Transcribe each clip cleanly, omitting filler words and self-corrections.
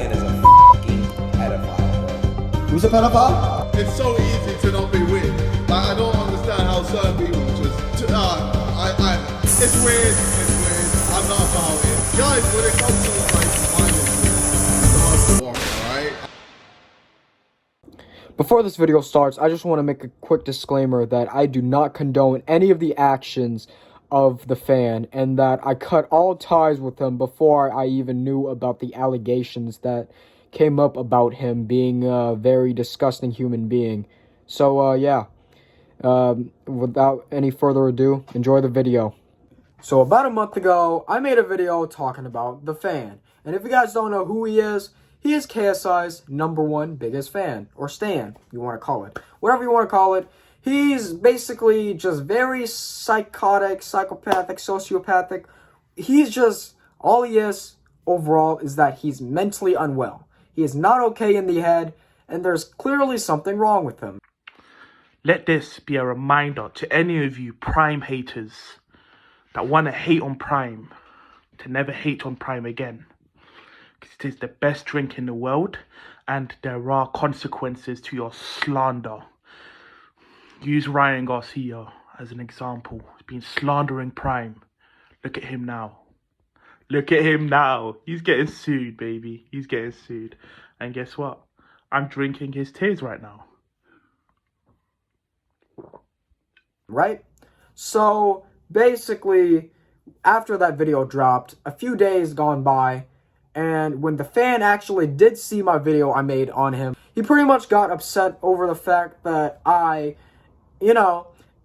fan is a fucking pedophile, bro. Who's a pedophile? It's so easy to not be weird. Like, I don't understand how certain people just, it's weird, I'm not about it. Guys, when it comes to like violence, it's hard to walk, alright? Before this video starts, I just want to make a quick disclaimer that I do not condone any of the actions of the fan, and that I cut all ties with him before I even knew about the allegations that came up about him being a very disgusting human being. So, yeah. Without any further ado, enjoy the video. So, about a month ago, I made a video talking about the fan. And if you guys don't know who he is KSI's #1 biggest fan, or stan, you want to call it. Whatever you want to call it. He's basically just very psychotic, psychopathic, sociopathic. He's just, all he is overall is that he's mentally unwell. He is not okay in the head, and there's clearly something wrong with him. Let this be a reminder to any of you Prime haters that want to hate on Prime, to never hate on Prime again. Because it is the best drink in the world, and there are consequences to your slander. Use Ryan Garcia as an example. He's been slandering Prime. Look at him now. Look at him now. He's getting sued, baby. He's getting sued. And guess what? I'm drinking his tears right now. Right? So, basically, after that video dropped, a few days gone by, and when the fan actually did see my video I made on him, he pretty much got upset over the fact that I,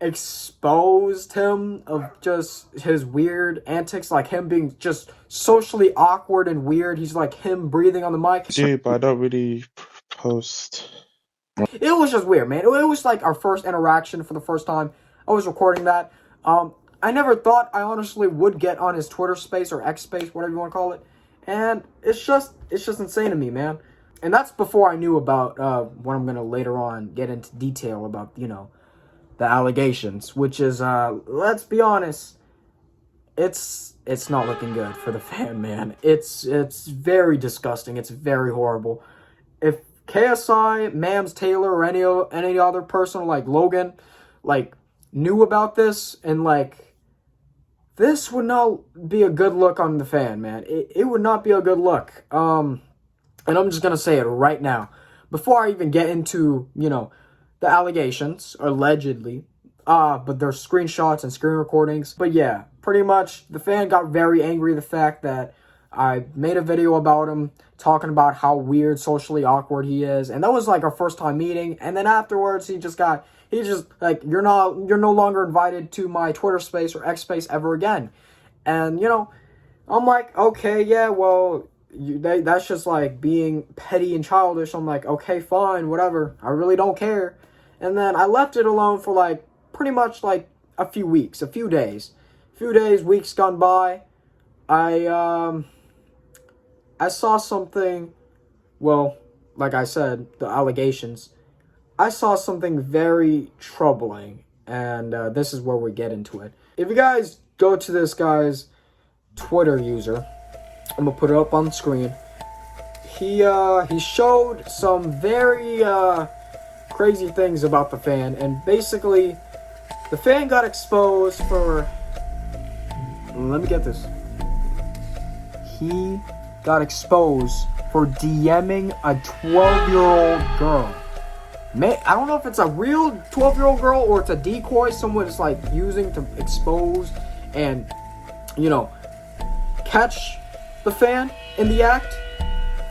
exposed him of just his weird antics, like him being just socially awkward and weird. He's like him breathing on the mic. Dude, but I don't really post. It was just weird, man. It was like our first interaction for the first time. I was recording that. I never thought I honestly would get on his Twitter space or X space, whatever you want to call it. And it's just insane to me, man. And that's before I knew about what I'm going to later on get into detail about, the allegations, which is, let's be honest, it's not looking good for the fan, man. It's very disgusting. It's very horrible. If KSI, Mams Taylor, or any other person like Logan, knew about this, and this would not be a good look on the fan, man. It would not be a good look. And I'm just gonna say it right now, before I even get into, the allegations, allegedly, but there's screenshots and screen recordings. But yeah, pretty much, the fan got very angry the fact that I made a video about him, talking about how weird, socially awkward he is, and that was our first time meeting. And then afterwards, he's just you're no longer invited to my Twitter space or X space ever again. And I'm like, okay, yeah, well, that's just being petty and childish. I'm like, okay, fine, whatever, I really don't care. And then I left it alone for pretty much a few weeks, a few days, weeks gone by. I saw something, well, like I said, the allegations. I saw something very troubling, and this is where we get into it. If you guys go to this guy's Twitter user, I'm gonna put it up on the screen. He showed some very crazy things about the fan, and basically, the fan got exposed for. Let me get this. He got exposed for DMing a 12-year-old girl. I don't know if it's a real 12-year-old girl or it's a decoy someone is using to expose and, catch the fan in the act.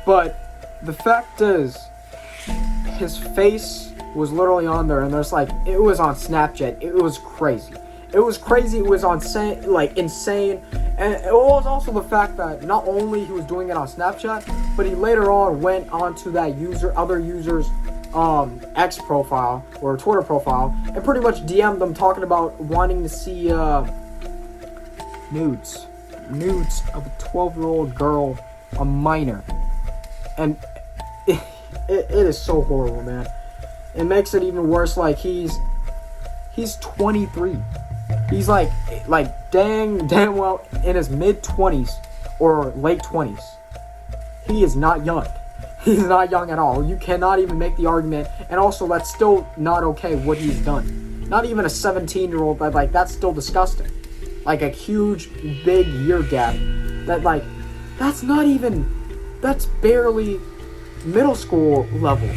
But the fact is, his face was literally on there, and there's it was on Snapchat. It was crazy. It was insane. And it was also the fact that not only he was doing it on Snapchat, but he later on went onto that other user's X profile or Twitter profile and pretty much DM'd them talking about wanting to see nudes of a 12-year-old girl, a minor. And it is so horrible, man. It makes it even worse. He's 23. He's damn well in his mid-20s or late 20s. he is not young. He's not young at all. You cannot even make the argument. And also, that's still not okay what he's done. Not even a 17-year-old, but like, that's still disgusting. Like a huge, big year gap. That like, that's not even, that's barely middle school level.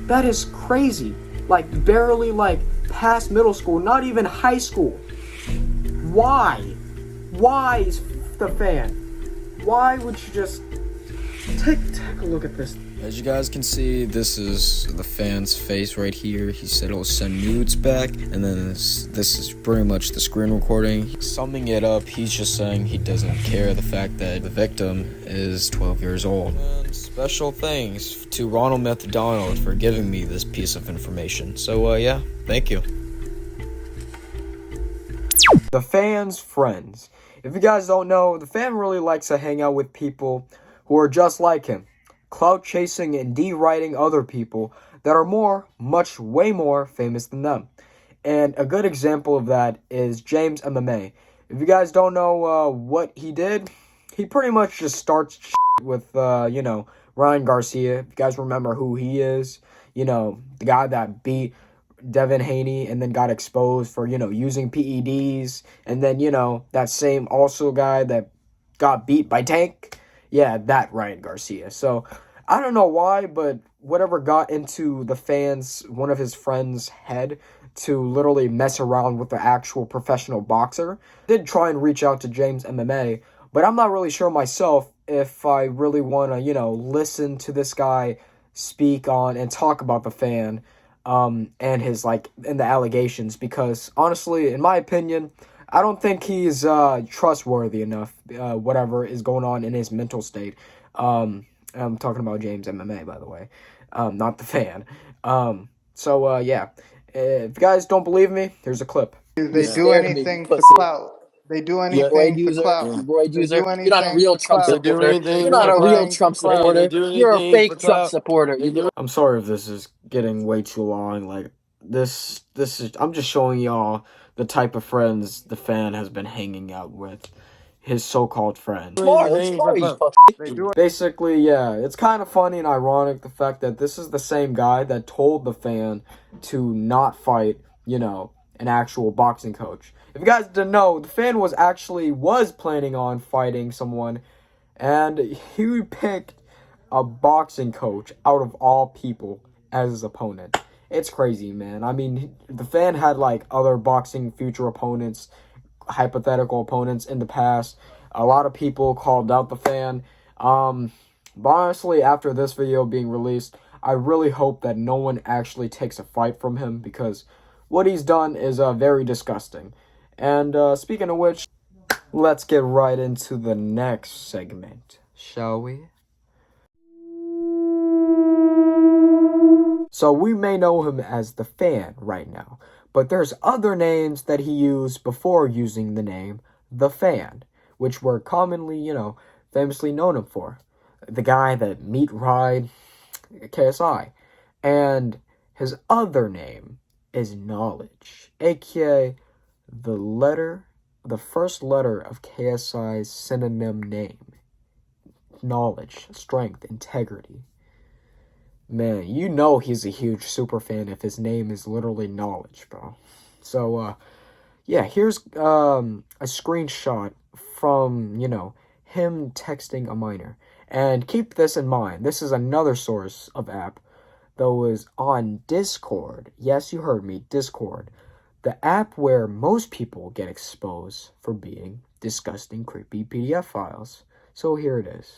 That is crazy. Like, barely like past middle school, not even high school. Why? Why is the fan? Why would you just take a look at this? As you guys can see, this is the fan's face right here. He said he'll send nudes back, and then this is pretty much the screen recording. Summing it up, he's just saying he doesn't care the fact that the victim is 12 years old. And special thanks to Ronald McDonald for giving me this piece of information. So, yeah, thank you. The fan's friends. If you guys don't know, the fan really likes to hang out with people who are just like him. Clout chasing and deriding other people that are way more famous than them. And a good example of that is James MMA. If you guys don't know what he did, he pretty much just starts with, Ryan Garcia. If you guys remember who he is, the guy that beat Devin Haney and then got exposed for, using PEDs. And then, that same also guy that got beat by Tank. Yeah, that Ryan Garcia. So, I don't know why, but whatever got into the fans, one of his friends' head to literally mess around with the actual professional boxer. Did try and reach out to James MMA, but I'm not really sure myself if I really want to, listen to this guy speak on and talk about the fan and his, and the allegations, because honestly, in my opinion, I don't think he's trustworthy enough, whatever is going on in his mental state. I'm talking about James MMA, by the way, not the fan. Yeah, if you guys don't believe me, here's a clip. They do anything for clout. They do anything for clout. You're not a real Trump supporter. You're not a real Trump supporter. You're a fake Trump supporter. I'm sorry if this is getting way too long. Like, this is, I'm just showing y'all the type of friends the fan has been hanging out with. His so-called friend. Basically, yeah, it's kind of funny and ironic the fact that this is the same guy that told the fan to not fight, an actual boxing coach. If you guys didn't know, the fan was planning on fighting someone, and he picked a boxing coach out of all people as his opponent. It's crazy, man. I mean, the fan had other boxing future opponents, hypothetical opponents in the past. A lot of people called out the fan. But honestly, after this video being released, I really hope that no one actually takes a fight from him, because what he's done is very disgusting. And speaking of which, let's get right into the next segment, shall we? So we may know him as the fan right now, but there's other names that he used before using the name the fan, which we're commonly, famously known him for. The guy that meat ride KSI. And his other name is Knowledge, aka the first letter of KSI's synonym name. Knowledge, strength, integrity. Man, he's a huge super fan if his name is literally Knowledge, bro. So, yeah, here's a screenshot from, him texting a minor. And keep this in mind, this is another source of app that was on Discord. Yes, you heard me, Discord. The app where most people get exposed for being disgusting, creepy PDF files. So here it is.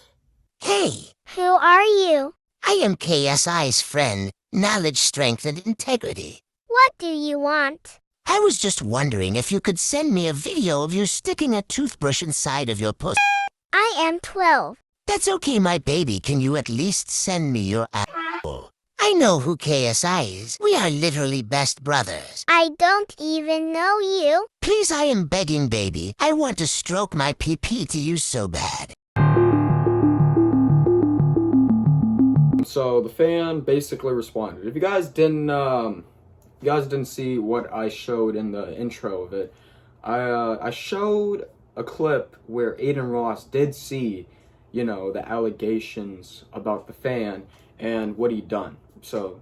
Hey, who are you? I am KSI's friend, Knowledge, Strength, and Integrity. What do you want? I was just wondering if you could send me a video of you sticking a toothbrush inside of your pussy. I am 12. That's okay, my baby. Can you at least send me your apple? I know who KSI is. We are literally best brothers. I don't even know you. Please, I am begging, baby. I want to stroke my pee-pee to you so bad. So the fan basically responded. If you guys didn't see what I showed in the intro of it, I showed a clip where Aiden Ross did see you know, the allegations about the fan and what he done. So,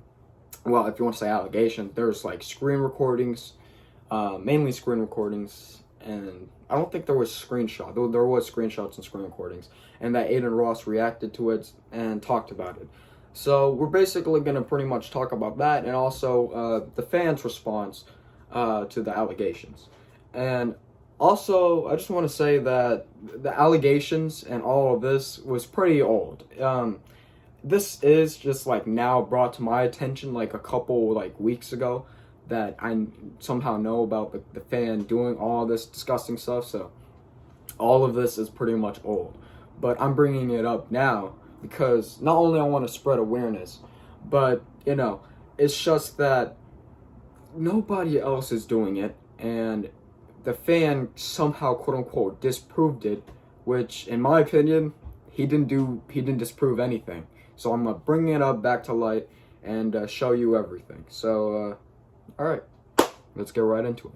well, if you want to say allegation, there's like screen recordings, mainly screen recordings, and I don't think there was screenshot, though there was screenshots and screen recordings, and that Aiden Ross reacted to it and talked about it. So we're basically going to pretty much talk about that, and also the fans' response to the allegations. And also, I just want to say that the allegations and all of this was pretty old. This is just like now brought to my attention like a couple like weeks ago, that I somehow know about the fan doing all this disgusting stuff. So all of this is pretty much old, but I'm bringing it up now because not only I want to spread awareness, but you know, it's just that nobody else is doing it, and the fan somehow quote unquote disproved it, which in my opinion he didn't disprove anything. So I'm gonna bring it up back to light and show you everything. So all right, let's get right into it.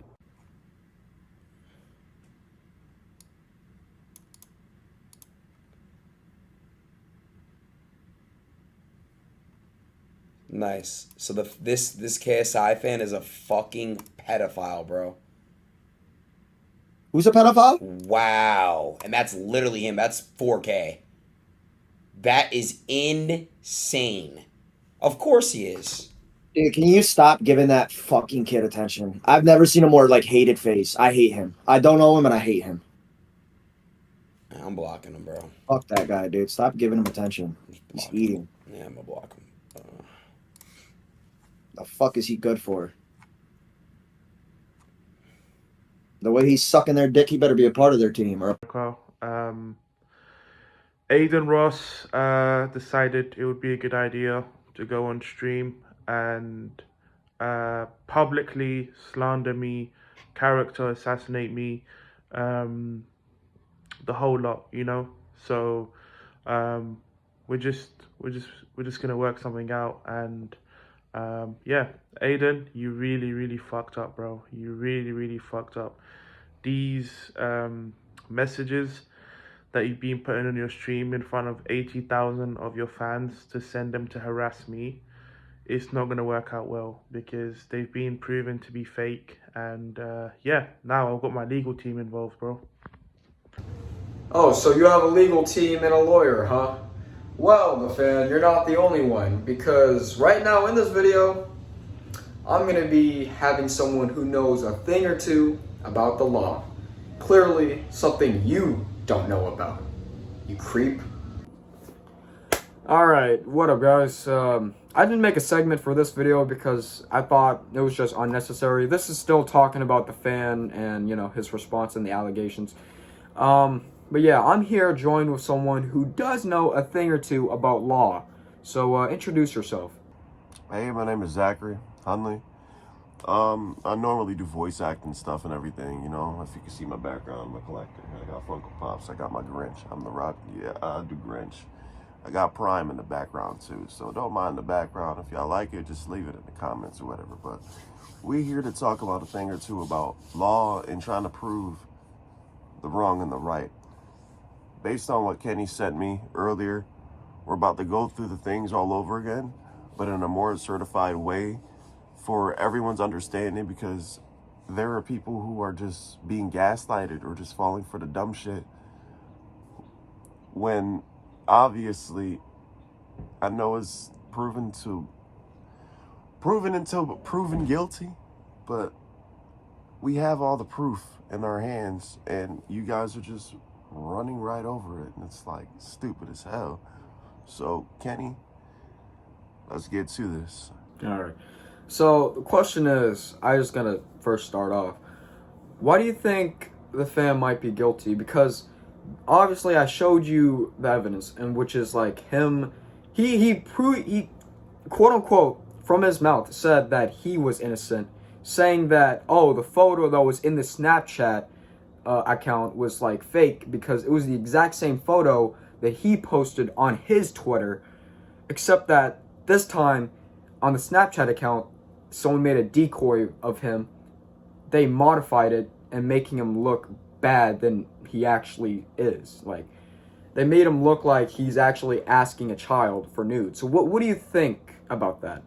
Nice. So this KSI fan is a fucking pedophile, bro. Who's a pedophile? Wow. And that's literally him. That's 4K. That is insane. Of course he is. Dude, can you stop giving that fucking kid attention? I've never seen a more, like, hated face. I hate him. I don't know him, and I hate him. I'm blocking him, bro. Fuck that guy, dude. Stop giving him attention. He's eating. Yeah, I'm gonna block him. The fuck is he good for? The way he's sucking their dick, he better be a part of their team. Or Aiden Ross decided it would be a good idea to go on stream and publicly slander me, character assassinate me, the whole lot, you know. So we're just gonna work something out, and yeah, Aiden, you really fucked up, bro. You really fucked up. These messages that you've been putting on your stream in front of 80,000 of your fans to send them to harass me, it's not going to work out well because they've been proven to be fake. And yeah, now I've got my legal team involved, bro. Oh, so you have a legal team and a lawyer, huh? Well, the fan, you're not the only one, because right now in this video, I'm going to be having someone who knows a thing or two about the law. Clearly, something you don't know about, you creep. Alright, what up guys? I didn't make a segment for this video because I thought it was just unnecessary. This is still talking about the fan and, you know, his response and the allegations. But yeah, I'm here joined with someone who does know a thing or two about law. So introduce yourself. Hey, my name is Zachary Hunley. I normally do voice acting stuff and everything, you know. If you can see my background, I'm a collector. I got Funko Pops, I got my Grinch. I'm the rock, yeah, I do Grinch. I got Prime in the background too, so don't mind the background. If y'all like it, just leave it in the comments or whatever. But we're here to talk about a thing or two about law and trying to prove the wrong and the right. Based on what Kenny sent me earlier, we're about to go through the things all over again, but in a more certified way for everyone's understanding, because there are people who are just being gaslighted or just falling for the dumb shit when obviously I know it's proven until proven guilty, but we have all the proof in our hands and you guys are just running right over it, and it's like stupid as hell. So Kenny, let's get to this. All right. So the question is, I just gotta first start off. Why do you think the fan might be guilty? Because obviously I showed you the evidence, and which is like him, he quote unquote from his mouth said that he was innocent, saying that, oh, the photo that was in the Snapchat account was like fake because it was the exact same photo that he posted on his Twitter, except that this time on the Snapchat account someone made a decoy of him. They modified it and making him look bad than he actually is. Like, they made him look like he's actually asking a child for nudes. So what do you think about that?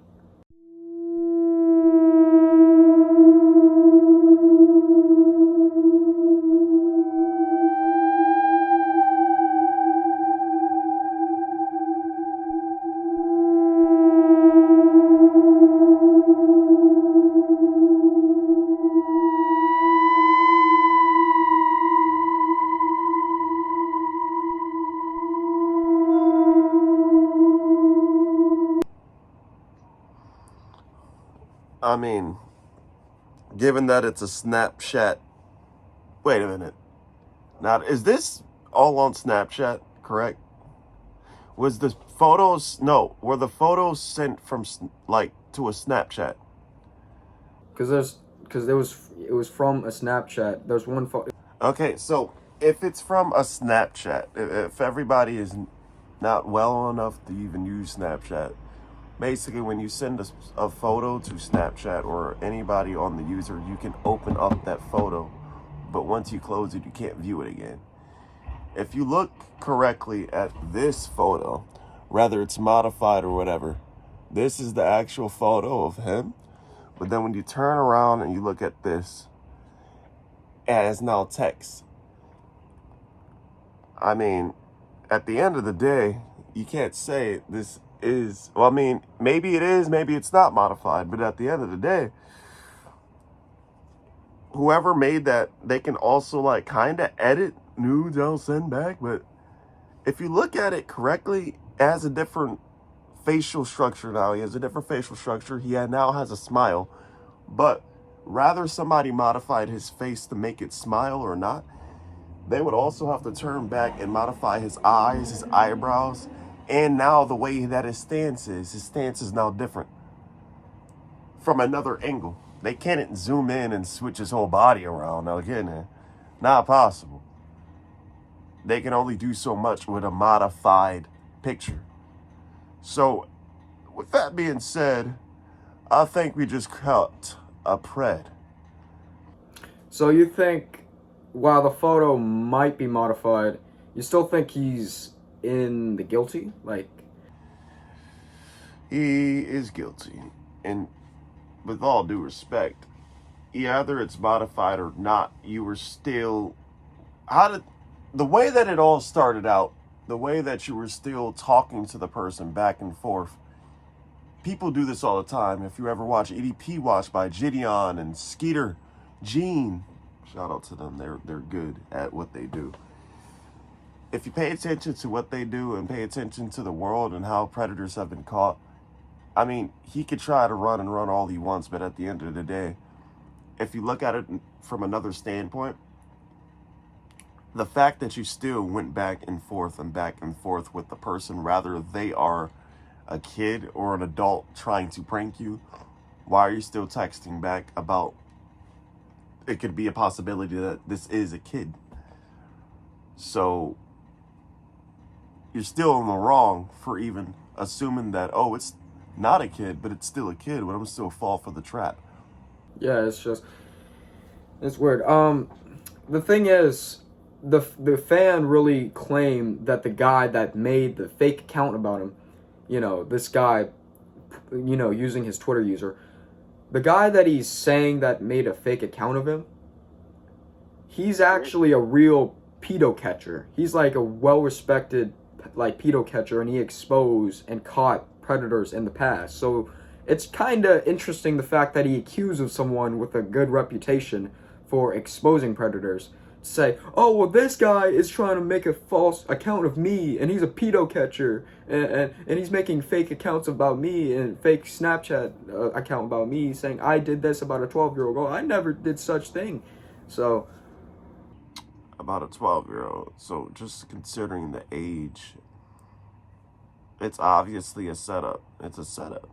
I mean, given that it's a Snapchat, wait a minute. Now, is this all on Snapchat, correct? Was the photos, no, were the photos sent from, like, to a Snapchat? Because it was from a Snapchat. There's one photo. Okay, so if it's from a Snapchat, if everybody is not well enough to even use Snapchat, basically when you send a photo to Snapchat or anybody on the user, you can open up that photo, but once you close it, you can't view it again. If you look correctly at this photo, whether it's modified or whatever, this is the actual photo of him. But then when you turn around and you look at this, it has now text. I mean, at the end of the day, you can't say this is, well, I mean, maybe it is, maybe it's not modified, but at the end of the day, whoever made that, they can also like kind of edit nudes I'll send back. But if you look at it correctly, it has a different facial structure now. He has a different facial structure. He now has a smile, but rather somebody modified his face to make it smile or not, they would also have to turn back and modify his eyes, his eyebrows, and now the way that his stance is now different from another angle. They can't zoom in and switch his whole body around. Now again, not possible. They can only do so much with a modified picture. So with that being said, I think we just cut a pred. So you think, while the photo might be modified, you still think he's in the guilty? Like, he is guilty. And with all due respect, either it's modified or not, you were still, the way that it all started out, the way that you were still talking to the person back and forth, people do this all the time. If you ever watch EDP Watch by Gideon and Skeeter Gene, shout out to them, they're good at what they do. If you pay attention to what they do and pay attention to the world and how predators have been caught, I mean, he could try to run all he wants, but at the end of the day, if you look at it from another standpoint, the fact that you still went back and forth with the person, rather they are a kid or an adult trying to prank you, why are you still texting back about it could be a possibility that this is a kid? So you're still in the wrong for even assuming that, oh, it's not a kid, but it's still a kid, but I'm still fall for the trap. yeah, it's weird. The thing is, the fan really claimed that the guy that made the fake account about him, this guy, using his Twitter user, the guy that he's saying that made a fake account of him, he's actually a real pedo catcher. He's like a well-respected like pedo catcher, and he exposed and caught predators in the past. So it's kind of interesting the fact that he accuses someone with a good reputation for exposing predators to say, oh, well, this guy is trying to make a false account of me, and he's a pedo catcher, and he's making fake accounts about me and fake Snapchat account about me, saying I did this about a 12-year-old girl. I never did such thing. So about a 12-year-old. So just considering the age, it's obviously a setup. It's a setup.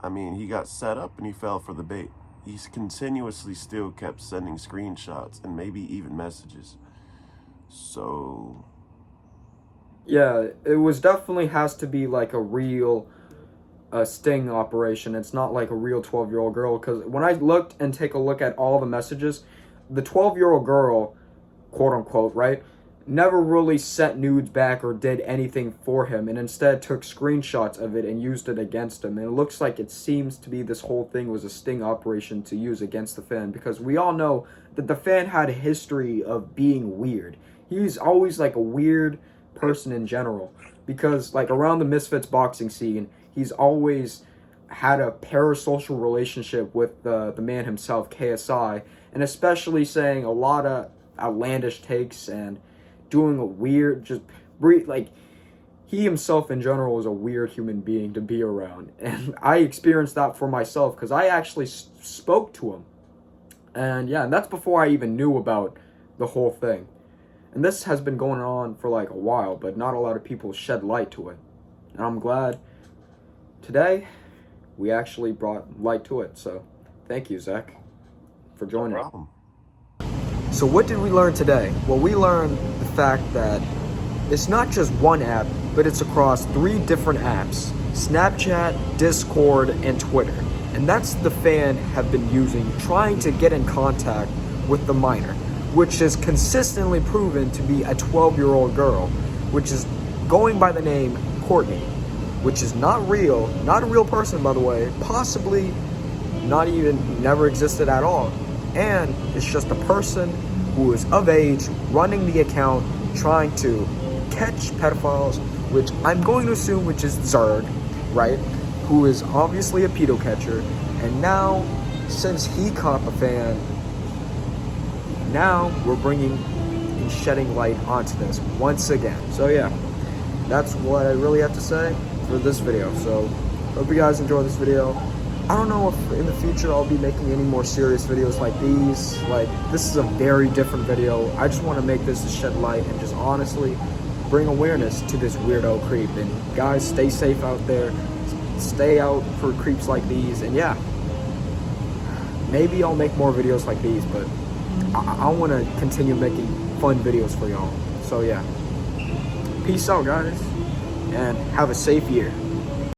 I mean, he got set up and he fell for the bait. He's continuously still kept sending screenshots and maybe even messages. So yeah, it was definitely has to be like a real sting operation. It's not like a real 12-year-old girl, because when I looked and take a look at all the messages, the 12-year-old girl, quote unquote, right, never really sent nudes back or did anything for him, and instead took screenshots of it and used it against him. And it looks like it seems to be this whole thing was a sting operation to use against the fan, because we all know that the fan had a history of being weird. He's always like a weird person in general, because like around the Misfits boxing scene, he's always had a parasocial relationship with the man himself, KSI, and especially saying a lot of outlandish takes and doing a weird, like, he himself in general is a weird human being to be around. And I experienced that for myself, because I actually spoke to him. And yeah, and that's before I even knew about the whole thing. And this has been going on for like a while, but not a lot of people shed light to it. And I'm glad today we actually brought light to it. So thank you, Zach, for joining. No problem. So what did we learn today? Well, we learned the fact that it's not just one app, but it's across 3 different apps: Snapchat, Discord, and Twitter. And that's the fan have been using, trying to get in contact with the minor, which is consistently proven to be a 12-year-old girl, which is going by the name Courtney, which is not real, not a real person, by the way, possibly not even never existed at all. And it's just a person who is of age running the account, trying to catch pedophiles, which I'm going to assume which is Zerg, right? Who is obviously a pedo catcher. And now, since he caught the fan, now we're bringing and shedding light onto this once again. So yeah, that's what I really have to say for this video. So hope you guys enjoy this video. I don't know if in the future I'll be making any more serious videos like these. Like, this is a very different video. I just want to make this to shed light and just honestly bring awareness to this weirdo creep. And guys, stay safe out there. Stay out for creeps like these. And yeah, maybe I'll make more videos like these, but I want to continue making fun videos for y'all. So yeah, peace out, guys, and have a safe year.